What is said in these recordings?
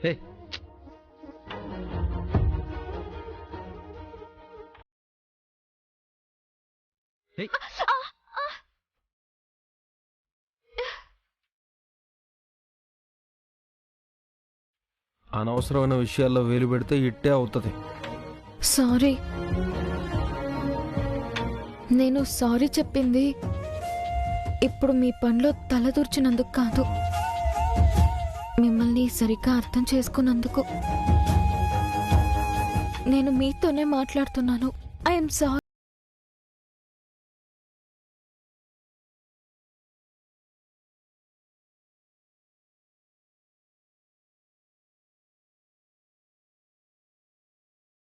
హే అనవసరమైన విషయాల్లో వేలు పెడితే ఇట్టే అవుతుంది. సారీ. నేను సారీ చెప్పింది ఇప్పుడు మీ పనిలో తలదూర్చినందుకు కాదు, మిమ్మల్ని సరిగ్గా అర్థం చేసుకున్నందుకు. నేను మీతోనే మాట్లాడుతున్నాను. I'm sorry.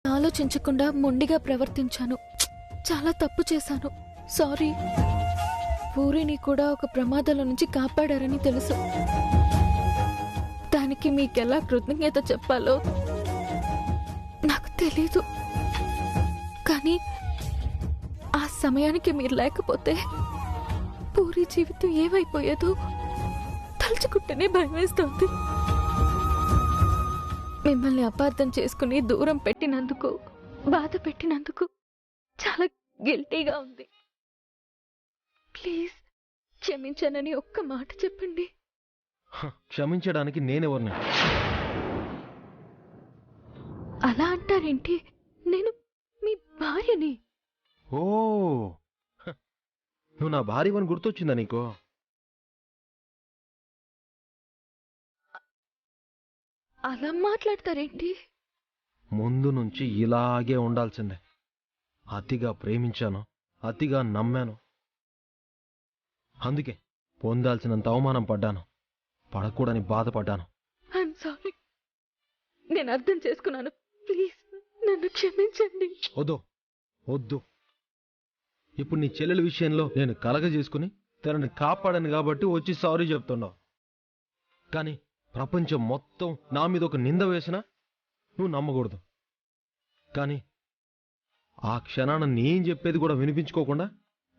ఆలోచించకుండా మొండిగా ప్రవర్తించాను. చాలా తప్పు చేశాను. సారీ. పూరిని కూడా ఒక ప్రమాదంలో నుంచి కాపాడారని తెలుసు. దానికి మీకెలా కృతజ్ఞత చెప్పాలో నాకు తెలీదు. కానీ ఆ సమయానికి మీరు లేకపోతే పూరి జీవితం ఏమైపోయేదో తలుచుకుంటేనే భయం వేస్తోంది. మిమ్మల్ని అపార్థం చేసుకుని దూరం పెట్టినందుకు, బాధ పెట్టినందుకు చాలా గిల్టీగా ఉంది. ప్లీజ్ క్షమించానని ఒక్క మాట చెప్పండి. క్షమించడానికి నేనెవరిని? అలా అంటారేంటి? నేను మీ భార్యని. ఓ, నువ్వు నా భార్యవని గుర్తొచ్చిందా నీకు? అలా మాట్లాడతారేంటి? ముందు నుంచి ఇలాగే ఉండాల్సిందే. అతిగా ప్రేమించాను, అతిగా నమ్మాను. అందుకే పొందాల్సినంత అవమానం పడ్డాను, పడకూడని బాధపడ్డాను. I'm sorry. నేను అర్థం చేసుకున్నాను. ప్లీజ్ నన్ను క్షమించండి. వద్దు వద్దు. ఇప్పుడు నీ చెల్లెల విషయంలో నేను కలగజేసుకుని తనని కాపాడాను కాబట్టి వచ్చి సారీ చెప్తున్నావు. కానీ ప్రపంచం మొత్తం నా మీద ఒక నింద వేసినా నువ్వు నమ్మకూడదు. కానీ ఆ క్షణాన నేను చెప్పేది కూడా వినిపించుకోకుండా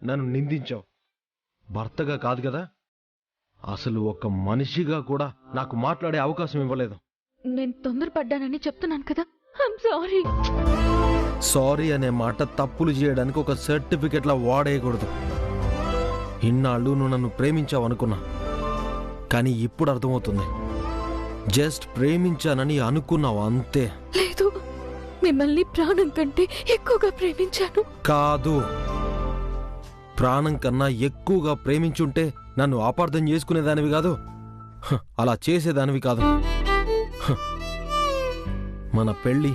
నన్ను నిందించావు. భర్తగా కాదు కదా, అసలు ఒక మనిషిగా కూడా నాకు మాట్లాడే అవకాశం ఇవ్వలేదు. నేను తొందరపడ్డానని చెప్తున్నాను కదా. I'm sorry. సారీ అనే మాట తప్పులు చేయడానికి ఒక సర్టిఫికెట్లా వాడేయకూడదు. ఇన్నాళ్ళు నువ్వు నన్ను ప్రేమించావు అనుకున్నా, కానీ ఇప్పుడు అర్థమవుతుంది, జస్ట్ ప్రేమించానని అనుకున్నావు అంతే. లేదు, మిమ్మల్ని ప్రాణం కంటే ఎక్కువగా ప్రేమించాను. కాదు, ప్రాణం కన్నా ఎక్కువగా ప్రేమించుంటే నన్ను అపార్థం చేసుకునేదానివి కాదు, అలా చేసేదానివి కాదు. మన పెళ్ళి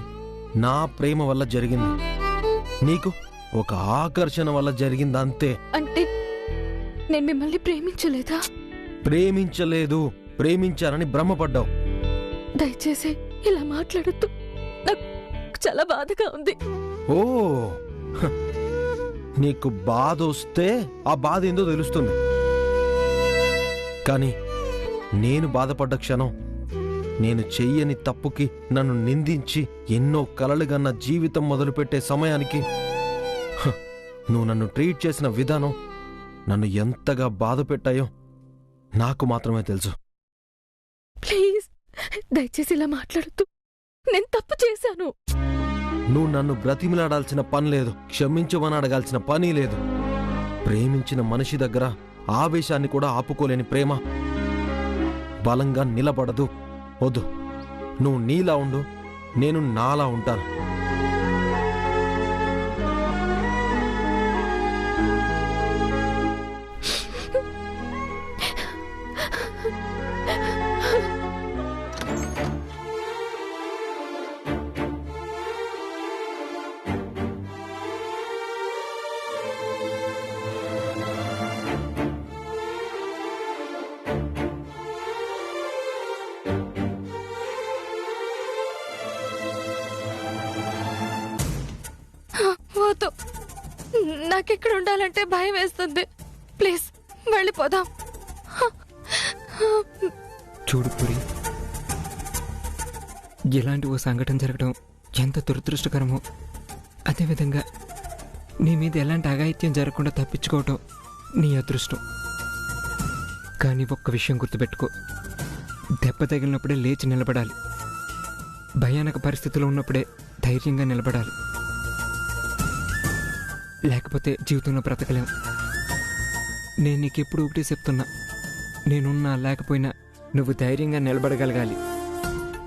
నా ప్రేమ వల్ల జరిగింది, నీకు ఒక ఆకర్షణ వల్ల జరిగింది అంతే. అంటే నేను మిమ్మల్ని ప్రేమించలేదా? ప్రేమించలేదు, ప్రేమించానని భ్రమపడ్డావు. దయచేసి ఇలా మాట్లాడొద్దు. నాకు చాలా బాధగా ఉంది. ఓ, నీకు బాధ వస్తే ఆ బాధ ఏందో తెలుస్తుంది. కానీ నేను బాధపడ్డ క్షణం, నేను చెయ్యని తప్పుకి నన్ను నిందించి ఎన్నో కలలుగన్న జీవితం మొదలుపెట్టే సమయానికి నువ్వు నన్ను ట్రీట్ చేసిన విధానం నన్ను ఎంతగా బాధ పెట్టాయో నాకు మాత్రమే తెలుసు. ప్లీజ్ దయచేసి ఇలా మాట్లాడొద్దు. నేను తప్పు చేశాను. నువ్వు నన్ను బ్రతిమిలాడాల్సిన పని లేదు, క్షమించమని అడగాల్సిన పని లేదు. ప్రేమించిన మనిషి దగ్గర ఆవేశాన్ని కూడా ఆపుకోలేని ప్రేమ బలంగా నిలబడదు. వద్దు, నువ్వు నీలా ఉండు, నేను నాలా ఉంటాను. వద్దు, నాకెక్కడ ఉండాలంటే భయం వేస్తుంది. ప్లీజ్ వెళ్ళిపోదాం. చూడు పూరి, ఇలాంటి ఓ సంఘటన జరగడం ఎంత దురదృష్టకరమో, అదేవిధంగా నీ మీద ఎలాంటి అఘాయిత్యం జరగకుండా తప్పించుకోవటం నీ అదృష్టం. కానీ ఒక్క విషయం గుర్తుపెట్టుకో, దెబ్బ తగిలినప్పుడే లేచి నిలబడాలి. భయానక పరిస్థితిలో ఉన్నప్పుడే ధైర్యంగా నిలబడాలి, లేకపోతే జీవితంలో బ్రతకలేం. నేను నీకెప్పుడు ఒకటి చెప్తున్నా, నేనున్నా లేకపోయినా నువ్వు ధైర్యంగా నిలబడగలగాలి.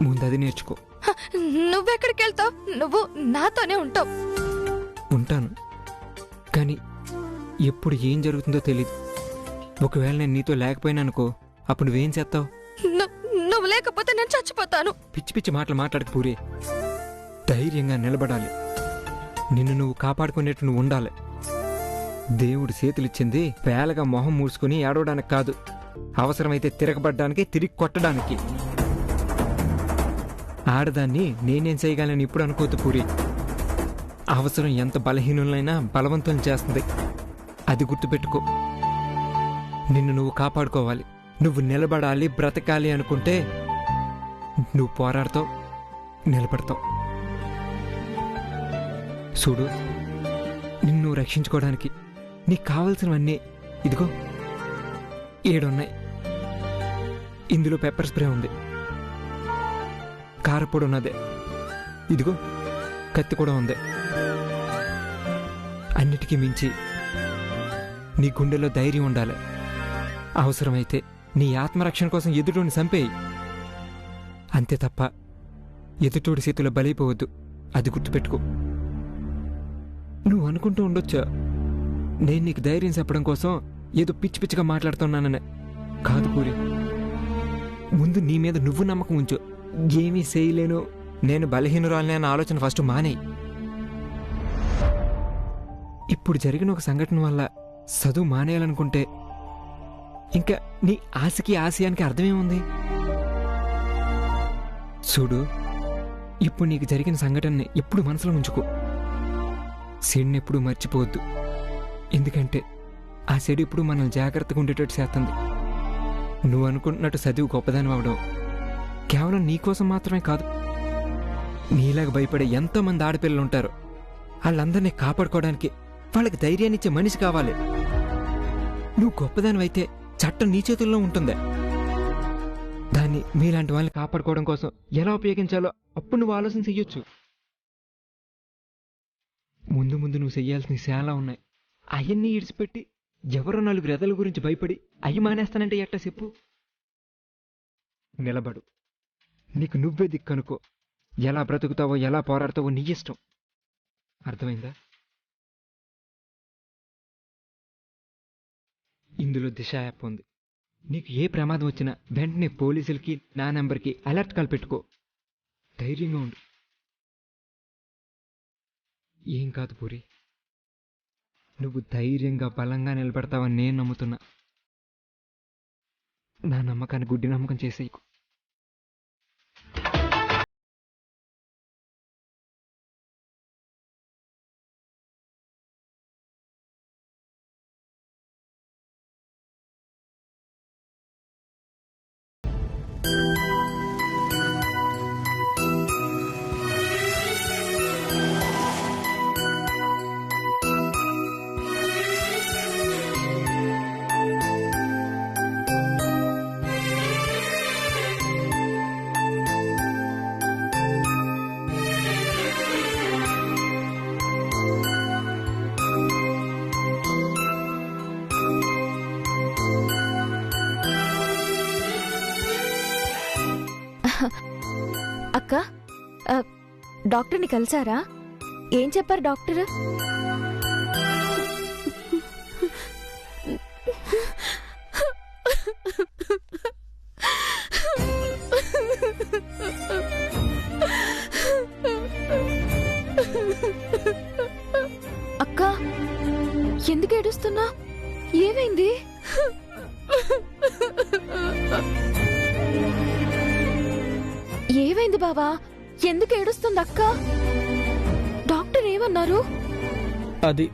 ముందు అది నేర్చుకో. నువ్వెక్కడికి వెళ్తావు? నువ్వు నాతోనే ఉంటావు. ఉంటాను, కానీ ఎప్పుడు ఏం జరుగుతుందో తెలీదు. ఒకవేళ నేను నీతో లేకపోయినా అనుకో, అప్పుడు నువ్వేం చేస్తావు? నువ్వు లేకపోతే నేను చచ్చిపోతాను. పిచ్చి పిచ్చి మాటలు మాట్లాడక పూరి. ధైర్యంగా నిలబడాలి. నిన్ను నువ్వు కాపాడుకునేట్టు నువ్వు ఉండాలి. దేవుడు చేతులిచ్చింది వేలగా మొహం మూసుకుని ఏడవడానికి కాదు, అవసరమైతే తిరగబడ్డానికి, తిరిగి కొట్టడానికి. ఆడదాన్ని నేనేం చేయగలను ఇప్పుడు అనుకోద్దు పూరి. అవసరం ఎంత బలహీనులైనా బలవంతం చేస్తుంది, అది గుర్తుపెట్టుకో. నిన్ను నువ్వు కాపాడుకోవాలి. నువ్వు నిలబడాలి, బ్రతకాలి అనుకుంటే నువ్వు పోరాడతావు, నిలబడతావు. చూడు, నిన్ను రక్షించుకోవడానికి నీకు కావలసినవన్నీ ఇదిగో 7 ఉన్నాయి. ఇందులో పెప్పర్ స్ప్రే ఉంది, కారపొడి ఉన్నదే, ఇదిగో కత్తి కూడా ఉంది. అన్నిటికీ మించి నీ గుండెలో ధైర్యం ఉండాలి. అవసరమైతే నీ ఆత్మరక్షణ కోసం ఎదుటోని చంపేయి, అంతే తప్ప ఎదుటోడి చేతిలో బలైపోవద్దు, అది గుర్తుపెట్టుకో. నువ్వు అనుకుంటూ ఉండొచ్చా నేను నీకు ధైర్యం చెప్పడం కోసం ఏదో పిచ్చి పిచ్చిగా మాట్లాడుతున్నాననే. కాదు పూరి, ముందు నీ మీద నువ్వు నమ్మకం ఉంచు. ఏమీ చేయలేను, నేను బలహీనురాలనే అన్న ఆలోచన ఫస్ట్ మానేయి. ఇప్పుడు జరిగిన ఒక సంఘటన వల్ల చదువు మానేయాలనుకుంటే ఇంకా నీ ఆశకి ఆశయానికి అర్థమేముంది? చూడు, ఇప్పుడు నీకు జరిగిన సంఘటనని ఎప్పుడు మనసులో ఉంచుకో. చెడుని ఎప్పుడు మర్చిపోవద్దు, ఎందుకంటే ఆ చెడు ఇప్పుడు మనల్ని జాగ్రత్తగా ఉండేటట్టు చేస్తుంది. నువ్వు అనుకుంటున్నట్టు చదువు గొప్పదాని అవడం కేవలం నీకోసం మాత్రమే కాదు, నీలాగా భయపడే ఎంతోమంది ఆడపిల్లలు ఉంటారు. వాళ్ళందరినీ కాపాడుకోవడానికి వాళ్ళకి ధైర్యాన్ని ఇచ్చే మనిషి కావాలి. నువ్వు గొప్పదానివైతే చట్టం నీ చేతుల్లో ఉంటుంది. దాన్ని మీలాంటి వాళ్ళని కాపాడుకోవడం కోసం ఎలా ఉపయోగించాలో అప్పుడు నువ్వు ఆలోచన చెయ్యొచ్చు. ముందు ముందు నువ్వు చెయ్యాల్సినవి చాలా ఉన్నాయి. అవన్నీ ఇడిచిపెట్టి ఎవరో 4 రెదల గురించి భయపడి అవి మానేస్తానంటే ఎట్టా చెప్పు? నిలబడు, నీకు నువ్వే దిక్కనుకో. ఎలా బ్రతుకుతావో, ఎలా పోరాడతావో నీ ఇష్టం. అర్థమైందా? ఇందులో దిశ యాప్ ఉంది. నీకు ఏ ప్రమాదం వచ్చినా వెంటనే పోలీసులకి, నా నెంబర్కి అలర్ట్ కాల్ పెట్టుకో. ధైర్యంగా ఉండు. ఏం కాదు పూరి, నువ్వు ధైర్యంగా బలంగా నిలబడతావని నేను నమ్ముతున్నా. నా నమ్మకాన్ని గుడ్డి నమ్మకం చేసేయకు. అక్క, డాక్టర్ని కలిసారా? ఏం చెప్పారు డాక్టర్? అక్క, ఎందుకు ఏడుస్తున్నా? ఏమైంది? ఏమైంది బావా? ఎందుకు ఏడుస్తుంది అక్క? డాక్టర్ ఏమన్నారు? అది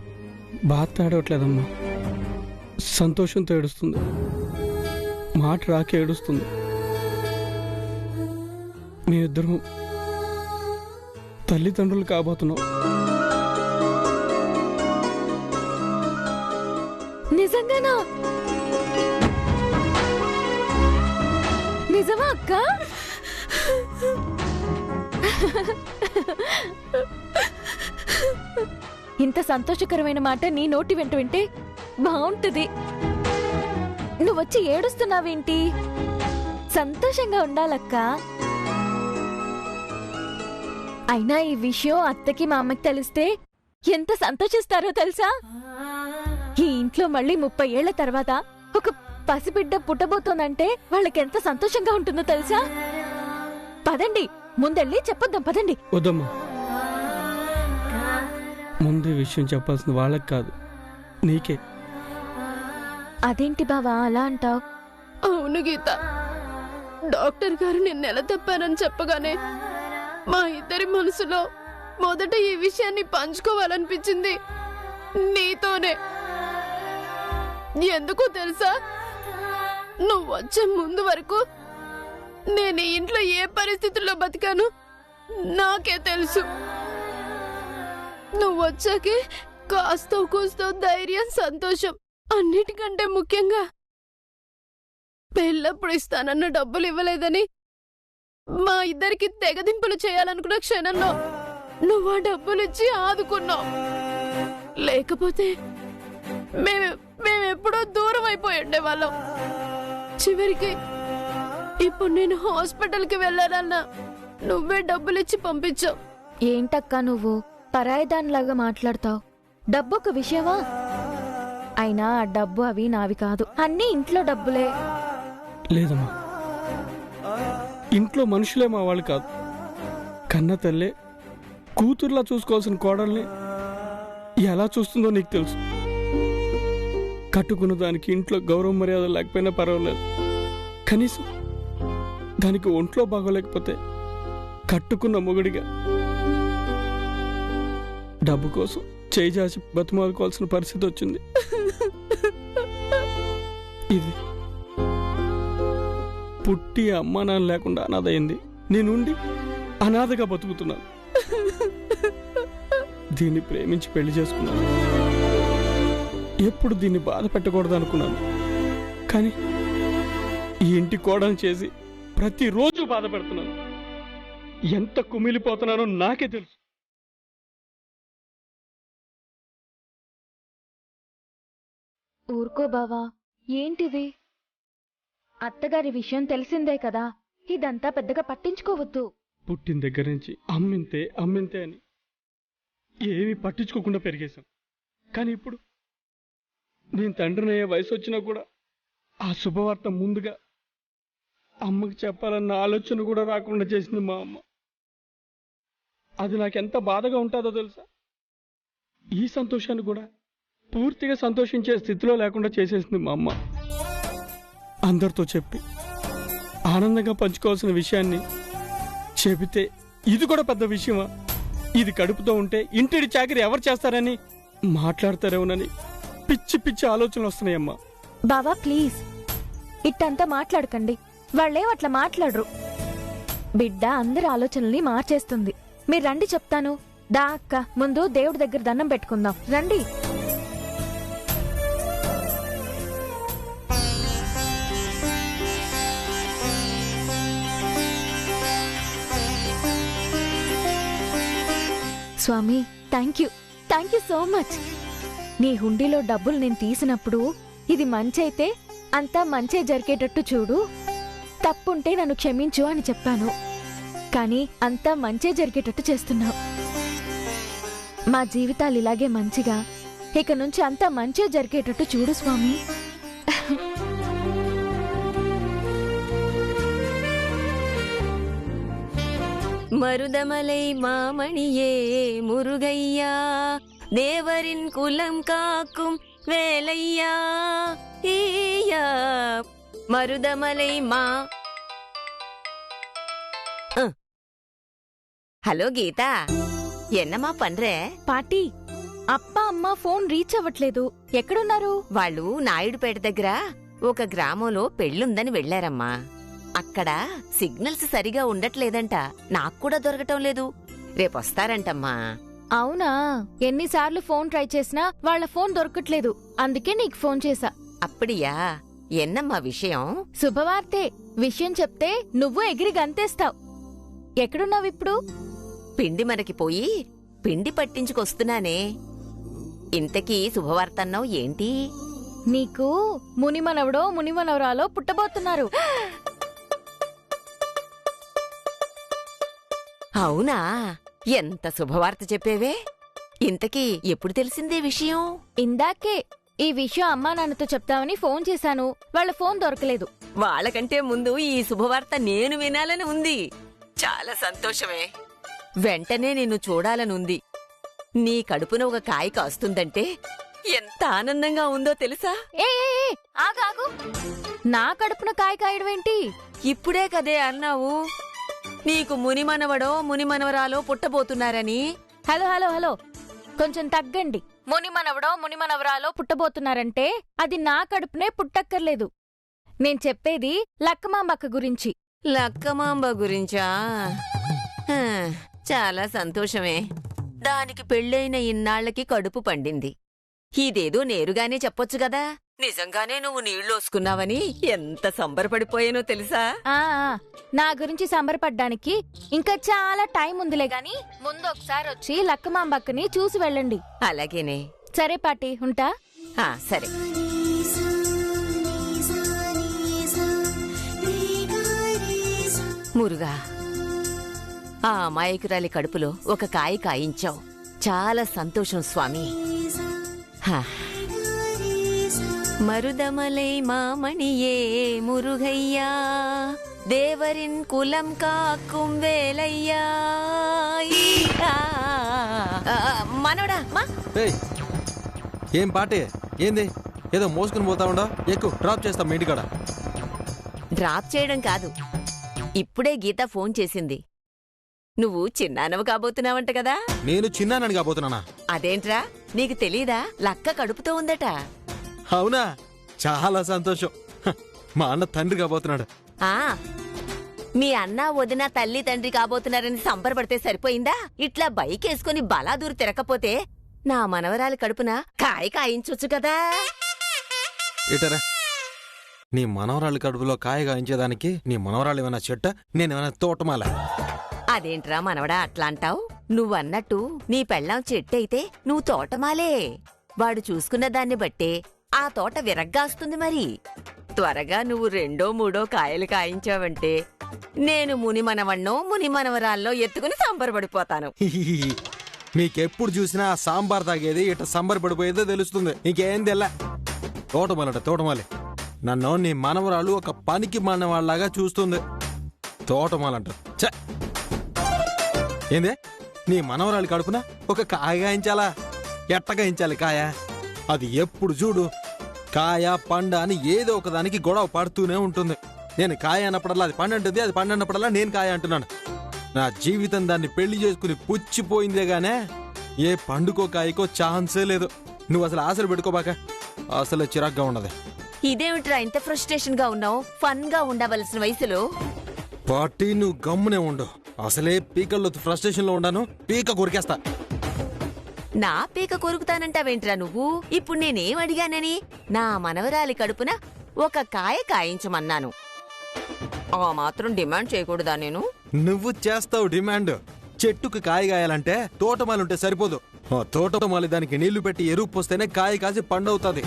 బాధ ఏడవట్లేదమ్మా, సంతోషంతో ఏడుస్తుంది. మాట రాక ఏడుస్తుంది. మేమిద్దరం తల్లిదండ్రులు కాబోతున్నాం. నిజంగానా? నిజమా అక్క? ఇంత సంతోషకరమైన మాట నీ నోటి వెంట వింటే బాగుంటుంది. నువ్వొచ్చి ఏడుస్తున్నావేంటి? సంతోషంగా ఉండాలక్క. అయినా ఈ విషయం అత్తకి మా అమ్మకి తెలిస్తే ఎంత సంతోషిస్తారో తెలుసా? ఈ ఇంట్లో మళ్ళీ 30 ఏళ్ల తర్వాత ఒక పసిబిడ్డ పుట్టబోతోందంటే వాళ్ళకెంత సంతోషంగా ఉంటుందో తెలుసా? పదండి, ముందెళ్ళి చెప్పొద్దాం. పదండి. వద్దమ్మా, ముందే విషయం చెప్పాల్సింది వాళ్ళకి కాదు, నీకే. అదేంటి బావా అలా అంటావ్? అవును గీత, డాక్టర్ గారు నిన్నెల తప్పానని చెప్పగానే మా ఇద్దరి మనసులో మొదట ఈ విషయాన్ని పంచుకోవాలనిపించింది నీతోనే. ఎందుకో తెలుసా? నువ్వు వచ్చే ముందు వరకు నేను ఈ ఇంట్లో ఏ పరిస్థితుల్లో బతికాను నాకే తెలుసు. నువ్వు వచ్చాకే కాస్తో కూస్తో ధైర్యం, సంతోషం, అన్నిటికంటే ముఖ్యంగా పెళ్ళప్పుడు ఇస్తానన్న డబ్బులు ఇవ్వలేదని మా ఇద్దరికి తెగదింపులు చేయాలనుకున్న క్షణంలో నువ్వు ఆ డబ్బులు ఇచ్చి ఆదుకున్నావు. లేకపోతే మేమెప్పుడో దూరం అయిపోయి ఉండేవాళ్ళం. చివరికి ఇప్పుడు నేను హాస్పిటల్కి వెళ్ళాలన్నా నువ్వే డబ్బులిచ్చి పంపించావు. ఏంటక్కా నువ్వు పరాయిదానిలాగా మాట్లాడతావు? డబ్బు ఒక విషయమా? అయినా ఆ డబ్బు అవి నావి కాదు, అన్నీ ఇంట్లో డబ్బులే. లేదమ్మా, ఇంట్లో మనుషులే మా వాళ్ళు కాదు. కన్న తల్లే కూతుర్లా చూసుకోవాల్సిన కోడల్ని ఎలా చూస్తుందో నీకు తెలుసు. కట్టుకున్న దానికి ఇంట్లో గౌరవ మర్యాద లేకపోయినా పర్వాలేదు, కనీసం దానికి ఒంట్లో బాగోలేకపోతే కట్టుకున్న మొగుడిగా డబ్బు కోసం చేయి చాచి బతిమాలుకోవాల్సిన పరిస్థితి వచ్చింది. ఇది పుట్టి అమ్మా నాన్న లేకుండా అనాథయింది. నేనుండి అనాథగా బతుకుతున్నాను. దీన్ని ప్రేమించి పెళ్లి చేసుకున్నాను. ఎప్పుడు దీన్ని బాధ పెట్టకూడదు అనుకున్నాను. కానీ ఈ ఇంటి కోడని చేసి ప్రతిరోజు బాధ పెడుతున్నాను. ఎంత కుమిలిపోతున్నానో నాకే తెలుసు. ఊరుకో బావా, ఏంటిది? అత్తగారి విషయం తెలిసిందే కదా, ఇదంతా పెద్దగా పట్టించుకోవద్దు. పుట్టిన దగ్గర నుంచి అమ్మింతే అమ్మింతే అని ఏమీ పట్టించుకోకుండా పెరిగేశాం. కానీ ఇప్పుడు నేను తండ్రినయ్యే వయసు వచ్చినా కూడా ఆ శుభవార్త ముందుగా అమ్మకి చెప్పాలన్న ఆలోచన కూడా రాకుండా చేసింది మా అమ్మ. అది నాకెంత బాధగా ఉంటుందో తెలుసా? ఈ సంతోషాన్ని కూడా పూర్తిగా సంతోషించే స్థితిలో లేకుండా చేసేసింది మా అమ్మ. అందరితో చెప్పి ఆనందంగా పంచుకోవాల్సిన విషయాన్ని చెబితే ఇది కూడా పెద్ద విషయమా? ఇది కడుపుతో ఉంటే ఇంటిడి చాకరీ ఎవరు చేస్తారని మాట్లాడతారేమోనని పిచ్చి పిచ్చి ఆలోచనలు వస్తున్నాయమ్మా. బావా ప్లీజ్, ఇట్టంతా మాట్లాడకండి. వాళ్ళేం అట్లా మాట్లాడరు. బిడ్డ అందరి ఆలోచనల్ని మార్చేస్తుంది. మీరు రండి చెప్తాను. దా అక్క, ముందు దేవుడి దగ్గర దండం పెట్టుకుందాం రండి. స్వామి, థ్యాంక్ యూ సో మచ్. నీ హుండీలో డబ్బులు నేను తీసినప్పుడు ఇది మంచి అయితే అంతా మంచే జరిగేటట్టు చూడు, తప్పుంటే నన్ను క్షమించు అని చెప్పాను. కానీ అంతా మంచే జరిగేటట్టు చేస్తున్నావు. మా జీవితాలు ఇలాగే మంచిగా, ఇక నుంచి అంతా మంచే జరిగేటట్టు చూడు స్వామి. மருதமலை மாமணியே முருகையா, தேவரின் குலம் காக்கும் வேலையா ஈயா. மருதமலை மா. హలో గీత, ఎన్నమ్మా పన్రే? పాటీ, అప్పా అమ్మ ఫోన్ రీచ్ అవ్వట్లేదు. ఎక్కడున్నారు? వాళ్ళు నాయుడుపేట దగ్గర ఒక గ్రామంలో పెళ్ళుందని వెళ్లారమ్మా. అక్కడ సిగ్నల్స్ సరిగా ఉండట్లేదంట, నాక్కూడా దొరకటం లేదు. రేపొస్తారంటమ్మా. అవునా? ఎన్నిసార్లు ఫోన్ ట్రై చేసినా వాళ్ళ ఫోన్ దొరకట్లేదు. అందుకే నీకు ఫోన్ చేశా. అప్పుడియా? ఎన్నమ్మా విషయం? శుభవార్తే. విషయం చెప్తే నువ్వు ఎగిరి గంతేస్తావు. ఎక్కడున్నావిప్పుడు? పిండి మనకి పోయి పిండి పట్టించుకొస్తున్నానే. ఇంతకీ శుభవార్తన్నావు ఏంటి? నీకు మునిమనవడో మునిమనవరాలో పుట్టబోతున్నారు. అవునా? ఎంత శుభవార్త చెప్పేవే. ఇంతకీ ఎప్పుడు తెలిసిందే విషయం? ఇందాకే ఈ విషయం అమ్మా నాన్నతో చెప్తామని ఫోన్ చేశాను. వాళ్ళ ఫోన్ దొరకలేదు. వాళ్ళకంటే ముందు ఈ శుభవార్త నేను వినాలని ఉంది. చాలా సంతోషమే. వెంటనే నిన్ను చూడాలని ఉంది. నీ కడుపున ఒక కాయ కాస్తుందంటే ఎంత ఆనందంగా ఉందో తెలుసా? ఏ ఆగాగు, నా కడుపున కాయ కాయడమేంటి? ఇప్పుడే కదే అన్నావు నీకు మునిమనవడో మునిమనవరాలో పుట్టబోతున్నారని. హలో హలో హలో, కొంచెం తగ్గండి. మునిమనవడో మునిమనవరాలో పుట్టబోతున్నారంటే అది నా కడుపునే పుట్టక్కర్లేదు. నేను చెప్పేది లక్కమాంబక్క గురించి. లక్కమాంబ గురించా? హా, చాలా సంతోషమే. దానికి పెళ్ళైన ఇన్నాళ్లకి కడుపు పండింది. ఇదేదో నేరుగానే చెప్పొచ్చు గదా. నిజంగానే నువ్వు నీళ్లోసుకున్నావని ఎంత సంబరపడిపోయానో తెలుసా? నా గురించి సంబరపడ్డానికి ఇంకా చాలా టైం ఉందిలే గాని ముందు ఒకసారి వచ్చి లక్కమాంబక్కని చూసి వెళ్ళండి. అలాగేనే. సరే పాటి, ఉంటా. సరే. మురుగా, ఆ అమాయకురాలి కడుపులో ఒక కాయ కాయించావు. చాలా సంతోషం స్వామి. మరుదమలై మామణియే మురుగయ్యా, దేవరిన్ కులం కాక్కుం వేలయ్యా. మనవడా మా ఏం పాటే? ఏంది ఏదో మోసుకుని పోతా ఉండా? ఎక్కువ డ్రాప్ చేస్తాం మీ ఇంటికాడ. డ్రాప్ చేయడం కాదు, ఇప్పుడే గీత ఫోన్ చేసింది. నువ్వు చిన్నానవ కాబోతున్నావంట కదా. నేను చిన్నానని కాబోతున్నానా? అదేంట్రా, నీకు తెలీదా? లక్క కడుపుతో ఉందట. అవునా? చాలా సంతోషం. మా అన్న తండ్రి కాబోతున్నాడు. మీ అన్న వదిన తల్లి తండ్రి కాబోతున్నారని సంబరపడితే సరిపోయిందా? ఇట్లా బైక్ వేసుకుని బలాదూరు తిరగకపోతే నా మనవరాలి కడుపున కాయ కాయించొచ్చు కదా. ఇటరా, నీ మనవరాలి కడుపులో కాయ కాయించేదానికి నీ మనవరాలు ఏమైనా చెట్ట, నేనేమైనా తోటమాల? అదేంట్రా మనవడా అట్లా అంటావు? నువ్వన్నట్టు నీ పెళ్ళాం చెట్టయితే నువ్వు తోటమాలే. వాడు చూసుకున్న దాన్ని బట్టే ఆ తోట విరగ్గాస్తుంది. మరి త్వరగా నువ్వు 2 3 కాయలు కాయించావంటే నేను మునిమనవన్నో మునిమనవరాల్లో ఎత్తుకుని సంబరపడిపోతాను. మీకెప్పుడు చూసినా ఆ సాంబార్ తాగేది ఇట సంబరపడిపోయేదో తెలుస్తుంది. ఇంకేం తెల్లా. తోటమాలట తోటమాలి. నన్ను నీ మనవరాలు ఒక పనికి మానవాళ్లాగా చూస్తుంది. తోటమాలంట. ఛ! ఏందే, నీ మనవరాలి కడుపున ఒక కాయ గాయించాలా? ఎట్ట గాయించాలి కాయ? అది ఎప్పుడు చూడు కాయ పండ అని ఏదో ఒకదానికి గొడవ పడుతూనే ఉంటుంది. నేను కాయ అన్నప్పుడల్లా అది పండంటుంది, అది పండన్నప్పుడల్లా నేను కాయ అంటున్నాను. నా జీవితం దాన్ని పెళ్లి చేసుకుని పుచ్చిపోయిందే గానే ఏ పండుకో కాయకో ఛాన్సే లేదు. నువ్వు అసలు ఆశలు పెట్టుకోబాక, అసలు చిరాగ్గా ఉండదు. ఇదేమిట్రా ఇంత ఫ్రస్ట్రేషన్ గా ఉన్నావు? ఫన్ గా ఉండవలసిన వయసులో. పార్టీ నువ్వు గమ్మునే ఉండు. అసలే పీకల్లో ఫ్రస్ట్రేషన్ లో ఉండాను, పీక కొరికేస్తా. నా పీక కొరుకుతానంటావేంట్రా నువ్వు? ఇప్పుడు నేనేం అడిగానని? నా మనవరాలి కడుపున ఒక కాయ కాయించమన్నాను. ఆ మాత్రం డిమాండ్ చేయకూడదా నేను? నువ్వు చేస్తావు డిమాండ్. చెట్టుకు కాయ కాయాలంటే తోటమాలుంటే సరిపోదు. ఆ తోటమాలి దానికి నీళ్లు పెట్టి ఎరువు పోస్తేనే కాయ కాసి పండవుతుంది.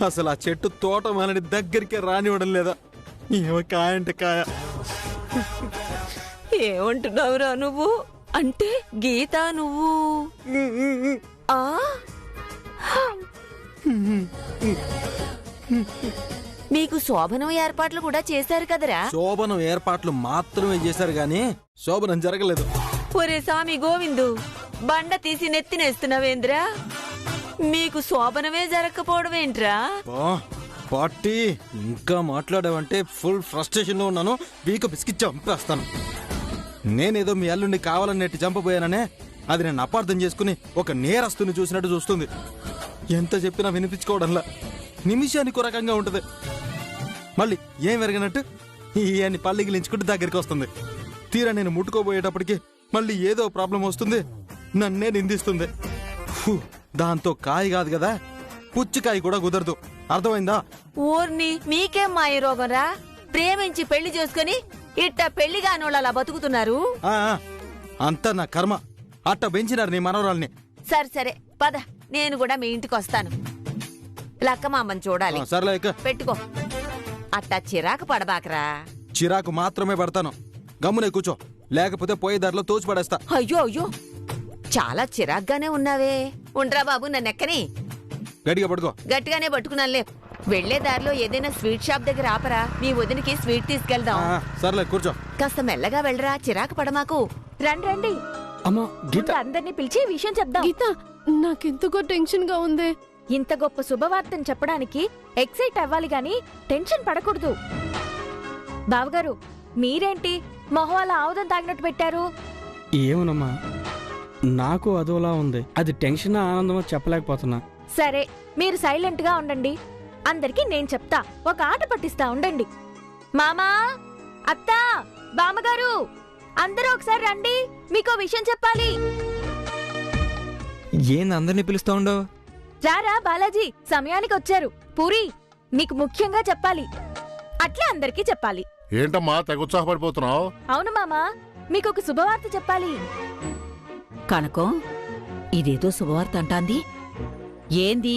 అసలు ఆ చెట్టు తోటమాలని దగ్గరికే రానివ్వడం లేదా. ఏమో కాయ అంటే కాయ. ఏమంటున్నావురా నువ్వు? అంటే గీత నువ్వు మీకు శోభనం ఏర్పాట్లు కూడా చేశారు కదరా? శోభనం ఏర్పాట్లు మాత్రమే చేశారు గాని శోభనం జరగలేదు. ఒరే సామి గోవిందు, బండ తీసి నెత్తినేస్తున్నావేంద్రా? మీకు శోభనమే జరగకపోవడమేంట్రా? పార్టీ ఇంకా మాట్లాడావంటే ఫుల్ ఫ్రస్ట్రేషన్ లో ఉన్నాను. వీక బిస్కిట్ చంపేస్తాను. నేనేదో మీ అల్లుండి కావాలన్నట్టు చంపబోయాననే అది నేను అపార్థం చేసుకుని ఒక నేరస్తుని చూసినట్టు చూస్తుంది. ఎంత చెప్పినా వినిపించుకోవడంలా నిమిషానికి రకంగా ఉంటది. మళ్ళీ ఏం వెరగనట్టు అని పల్లిగిలించుకుంటూ దగ్గరికి వస్తుంది. తీరా నేను ముట్టుకోబోయేటప్పటికి మళ్ళీ ఏదో ప్రాబ్లం వస్తుంది, నన్నే నిందిస్తుంది. దాంతో కాయ కాదు కదా, పుచ్చికాయ కూడా కుదరదు. అర్థమైందా? ఊర్ని మీకేం మాయ రోగంరా? ప్రేమించి పెళ్లి చేసుకుని ఇట్ట పెళ్లిగానోళ్ళ బతుకుతున్నారు. అంతా నా కర్మ. అట్ట పెంచినారు నీ మనవరాల్ని. సరే సరే పద, నేను కూడా మీ ఇంటికి వస్తాను. లక్క మామని చూడాలి. సర్లే ఇక. పెట్టుకో. అట్టా చిరాకు పడబాకరా. చిరాకు మాత్రమే పడతాను. గమ్మునే కూర్చో, లేకపోతే పోయే దారిలో తోచి పడేస్తా. అయ్యో అయ్యో, చాలా చిరాగ్గానే ఉన్నావే. ఉండ్రా బాబు, నన్నెక్కని. గట్టిగా పడుకో. గట్టిగానే పట్టుకున్నానులే. వెళ్లే దారిలో ఏదైనా స్వీట్ షాప్ దగ్గర ఆపరా, మీ వదినికి స్వీట్ తీసుకెళ్దాం. సర్లే కూర్చో. కాస్త మెల్లగా వెళ్ళరా, చిరాకు పడమాకు. రండి రండి, అమ్మా గీత, ముందు అందరినీ పిలిచి విషయం చెప్దాం. గీత, నాకెందుకో టెన్షన్ గా ఉంది. ఇంత గొప్ప శుభవార్తను చెప్పడానికి ఎక్సైట్ అవ్వాలి గాని టెన్షన్ పడకూడదు. బావగారు, మీరేంటి మొహం అలా ఆవుదం తాగినట్టు పెట్టారు? ఏమోనమ్మా, నాకు అదోలా ఉంది. అది టెన్షన్ ఆనందమో చెప్పలేకపోతున్నా. సరే, మీరు సైలెంట్ గా ఉండండి. అందరికీ నేను చెప్తా, ఒక ఆట పట్టిస్తా ఉండండి. మామా, అత్త, బామ్మగారు, అందరూ ఒకసారి రండి, మీకో విషయం చెప్పాలి. ఏంది అందరినీ పిలుస్తా ఉండవు? రారా బాలాజీ, సమయానికి వచ్చారు. పూరి, నీకు ముఖ్యంగా చెప్పాలి. అట్లా అందరికీ చెప్పాలి. ఏంటమ్మా తెగ ఉత్సాహపడిపోతున్నావు? అవును మామా, మీకొక శుభవార్త చెప్పాలి. కనకం, ఇదేదో శుభవార్త అంటాంది. ఏంది?